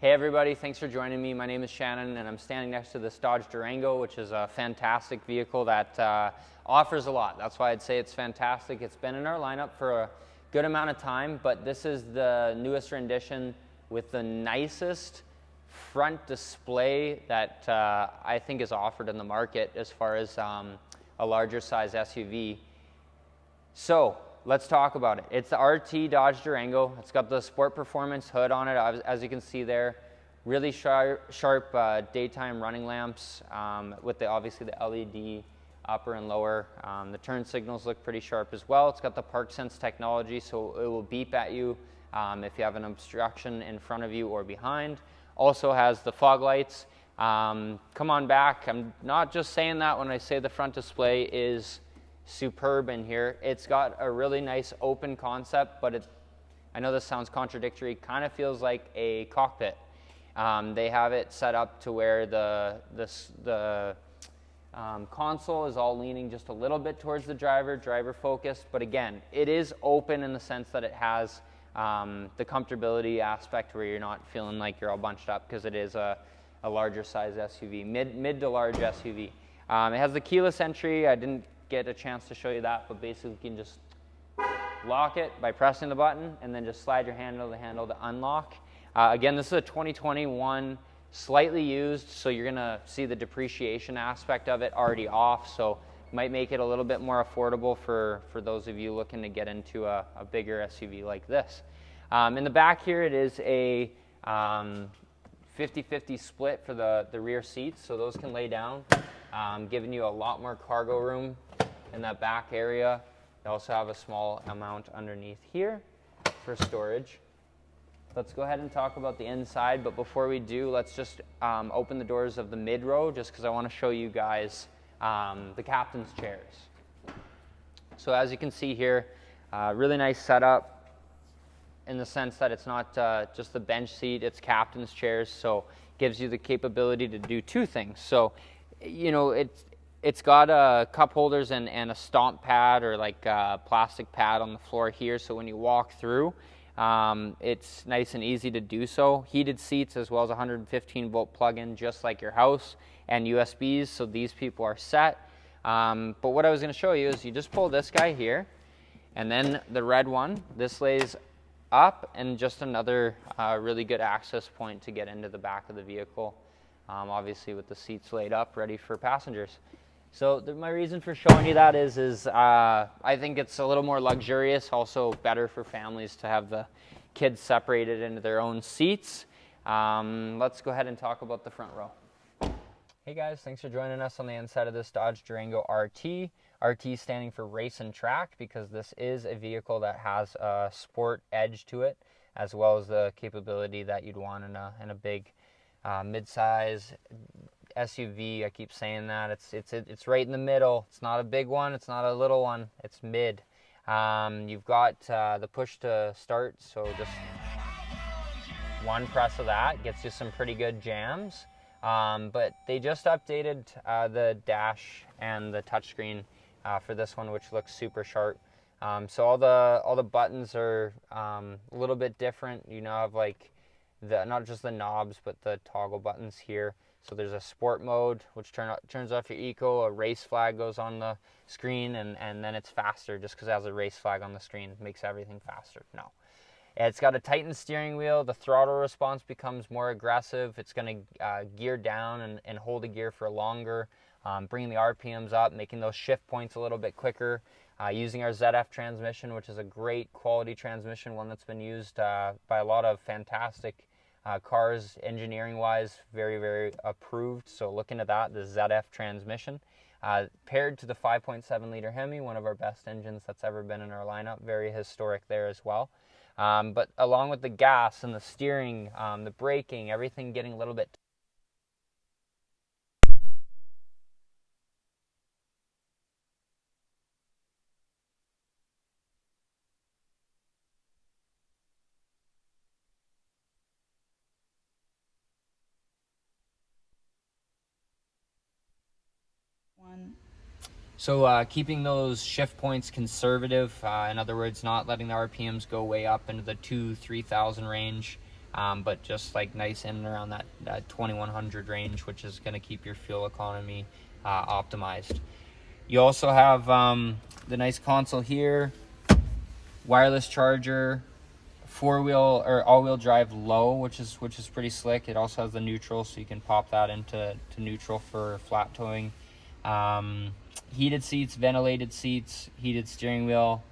Hey everybody, thanks for joining me. My name is Shannon and I'm standing next to this Dodge Durango, which is a fantastic vehicle that offers a lot. That's why I'd say it's fantastic. It's been in our lineup for a good amount of time, but this is the newest rendition with the nicest front display that I think is offered in the market as far as a larger size SUV. So let's talk about it. It's the RT Dodge Durango. It's got the Sport Performance hood on it, as you can see there. Really sharp daytime running lamps with obviously the LED upper and lower. The turn signals look pretty sharp as well. It's got the Park Sense technology, so it will beep at you if you have an obstruction in front of you or behind. Also has the fog lights. Come on back. I'm not just saying that when I say the front display is superb in here. It's got a really nice open concept, but I know this sounds contradictory, kind of feels like a cockpit. They have it set up to where the console is all leaning just a little bit towards the driver focused, but again, it is open in the sense that it has the comfortability aspect where you're not feeling like you're all bunched up, because it is a larger size SUV, mid to large SUV. It has the keyless entry. I didn't get a chance to show you that, but basically you can just lock it by pressing the button and then just slide your hand over the handle to unlock. Again, this is a 2021, slightly used, so you're gonna see the depreciation aspect of it already off, so might make it a little bit more affordable for those of you looking to get into a bigger SUV like this. In the back here, it is a 50-50 split for the rear seats, so those can lay down, giving you a lot more cargo room in that back area. You also have a small amount underneath here for storage. Let's go ahead and talk about the inside, but before we do, let's just open the doors of the mid-row, just because I want to show you guys the captain's chairs. So as you can see here, really nice setup in the sense that it's not just the bench seat, it's captain's chairs, so gives you the capability to do two things. So, you know, it's got cup holders and a stomp pad, or like a plastic pad on the floor here, so when you walk through, it's nice and easy to do so. Heated seats, as well as 115 volt plug-in, just like your house, and USBs, so these people are set. But what I was going to show you is you just pull this guy here, and then the red one, this lays up, and just another really good access point to get into the back of the vehicle, obviously with the seats laid up ready for passengers. So my reason for showing you that is I think it's a little more luxurious, also better for families to have the kids separated into their own seats. Let's go ahead and talk about the front row. Hey guys, thanks for joining us on the inside of this Dodge Durango RT. RT standing for Race and Track, because this is a vehicle that has a sport edge to it, as well as the capability that you'd want in a big mid-size SUV. I keep saying that. It's right in the middle. It's not a big one. It's not a little one. It's mid. You've got the push to start, so just one press of that gets you some pretty good jams. But they just updated the dash and the touchscreen for this one, which looks super sharp. So all the buttons are a little bit different. You now have like not just the knobs, but the toggle buttons here. So there's a sport mode, which turns off your eco. A race flag goes on the screen, and then it's faster just because it has a race flag on the screen. It makes everything faster. No. It's got a tightened steering wheel. The throttle response becomes more aggressive. It's going to gear down and hold a gear for longer, bringing the RPMs up, making those shift points a little bit quicker. Using our ZF transmission, which is a great quality transmission, one that's been used by a lot of fantastic cars, engineering-wise, very, very approved. So looking at that, the ZF transmission, paired to the 5.7 liter Hemi, one of our best engines that's ever been in our lineup. Very historic there as well. But along with the gas and the steering, the braking, everything getting a little bit So keeping those shift points conservative, in other words, not letting the RPMs go way up into the 2,000-3,000 range. but just like nice in and around that 2100 range, which is going to keep your fuel economy optimized. You also have the nice console here, wireless charger, four-wheel or all-wheel drive low, which is pretty slick. It also has the neutral, so you can pop that into neutral for flat towing. Heated seats, ventilated seats, heated steering wheel.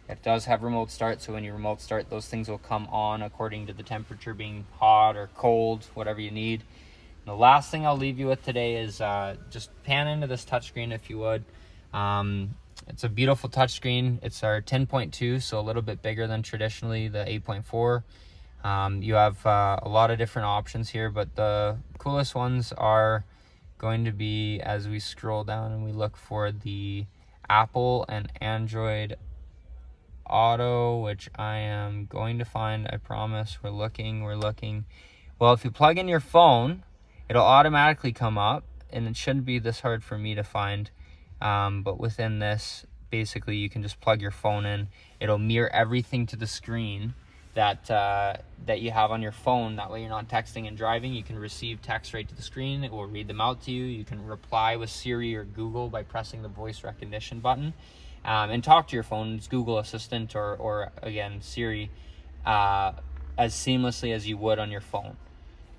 It does have remote start, so when you remote start, those things will come on according to the temperature being hot or cold, whatever you need. And the last thing I'll leave you with today is just pan into this touchscreen if you would. It's a beautiful touchscreen. It's our 10.2, so a little bit bigger than traditionally the 8.4. You have a lot of different options here, but the coolest ones are going to be, as we scroll down and we look for the Apple and Android Auto, which I am going to find. I promise. We're looking. Well, if you plug in your phone, it'll automatically come up, and it shouldn't be this hard for me to find. But within this, basically, you can just plug your phone in. It'll mirror everything to the screen that you have on your phone. That way you're not texting and driving. You can receive text right to the screen. It will read them out to you. You can reply with Siri or Google by pressing the voice recognition button. And talk to your phone's Google Assistant or again, Siri, as seamlessly as you would on your phone.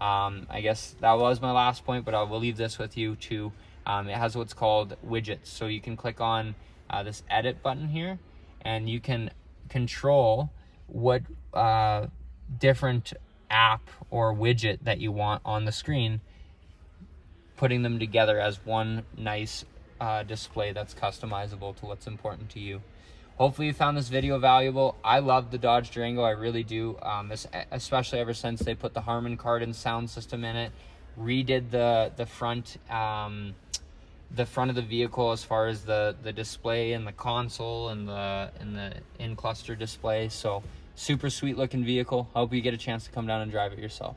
I guess that was my last point, but I will leave this with you too. It has what's called widgets. So you can click on this edit button here, and you can control what different app or widget that you want on the screen, putting them together as one nice display that's customizable to what's important to you. Hopefully you found this video valuable. I love the Dodge Durango, I really do, especially ever since they put the Harman Kardon sound system in it, redid the front of the vehicle as far as the display and the console and the in-cluster display. So super sweet looking vehicle. Hope you get a chance to come down and drive it yourself.